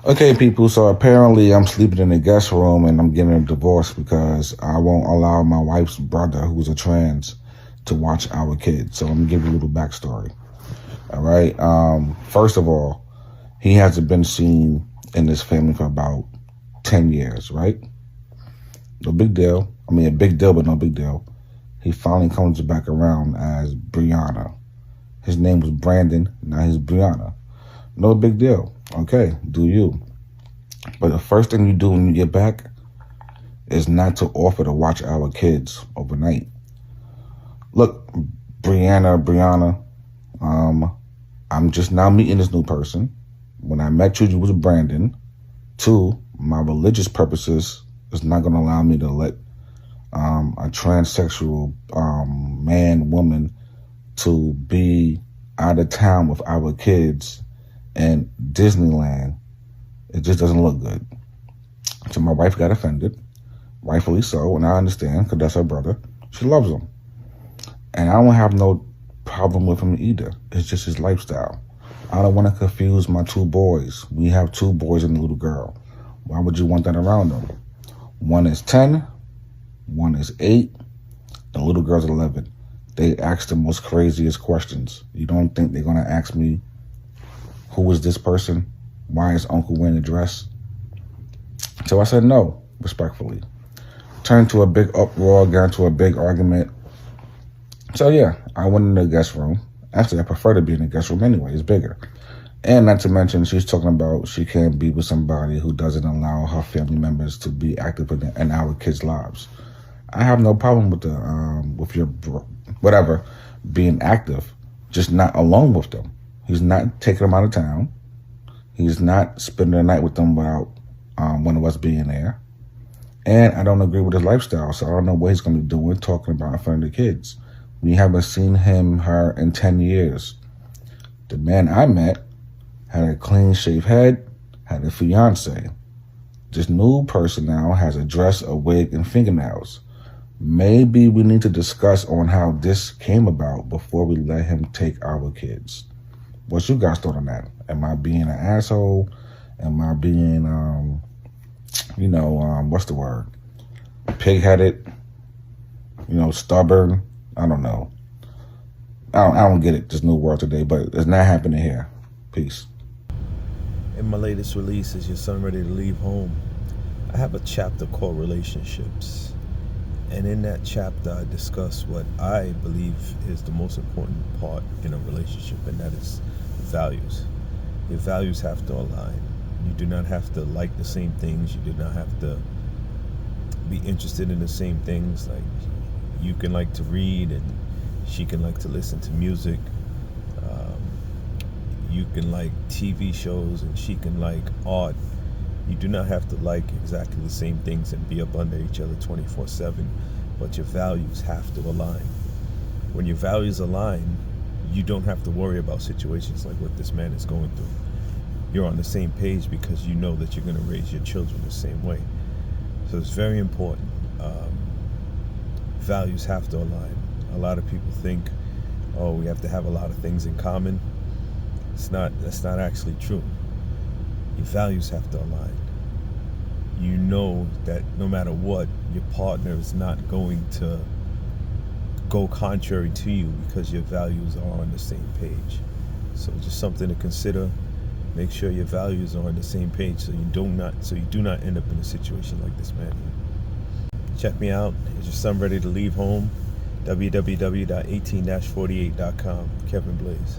Okay, people, so apparently I'm sleeping in the guest room and I'm getting a divorce because I won't allow my wife's brother, who's a trans, to watch our kids. So let me give you a little backstory. All right. First of all, he hasn't been seen in this family for about 10 years, right? No big deal. I mean, a big deal, but no big deal. He finally comes back around as Brianna. His name was Brandon, now he's Brianna. No big deal. Okay, do you. But the first thing you do when you get back is not to offer to watch our kids overnight. Look, Brianna, I'm just now meeting this new person. When I met you, you was Brandon. Two, my religious purposes is not going to allow me to let a transsexual man, woman, to be out of town with our kids in Disneyland. It just doesn't look good. So my wife got offended, rightfully so, and I understand because that's her brother. She loves him. And I don't have no problem with him either. It's just his lifestyle. I don't want to confuse my two boys. We have two boys and a little girl. Why would you want that around them? One is 10, one is 8, the little girl's 11. They ask the most craziest questions. You don't think they're going to ask me, who is this person? Why is Uncle wearing a dress? So I said no, respectfully. Turned to a big uproar, got into a big argument. So yeah, I went in the guest room. Actually, I prefer to be in the guest room anyway. It's bigger. And not to mention, she's talking about she can't be with somebody who doesn't allow her family members to be active in our kids' lives. I have no problem with your whatever being active, just not alone with them. He's not taking them out of town. He's not spending the night with them without one of us being there. And I don't agree with his lifestyle, so I don't know what he's going to be doing, talking about in front of the kids. We haven't seen her in 10 years. The man I met had a clean-shaved head, had a fiance. This new person now has a dress, a wig, and fingernails. Maybe we need to discuss on how this came about before we let him take our kids. What's you guys thought on that? Am I being an asshole? Am I being, what's the word? Pig-headed? Stubborn? I don't know. I don't get it, this new world today, but it's not happening here. Peace. In my latest release, Is Your Son Ready to Leave Home? I have a chapter called Relationships. And in that chapter, I discuss what I believe is the most important part in a relationship, and that is values. Your values have to align. You do not have to like the same things. You do not have to be interested in the same things. Like, you can like to read and she can like to listen to music. You can like TV shows and she can like art. You do not have to like exactly the same things and be up under each other 24/7, but your values have to align. When your values align, you don't have to worry about situations like what this man is going through. You're on the same page because you know that you're going to raise your children the same way. So it's very important. Values have to align. A lot of people think, oh, we have to have a lot of things in common. That's not actually true. Your values have to align. You know that no matter what, your partner is not going to go contrary to you because your values are on the same page. So just something to consider. Make sure your values are on the same page so you do not end up in a situation like this man here. Check me out. Is Your Son Ready to Leave Home? www.18-48.com. Kevin Blaze.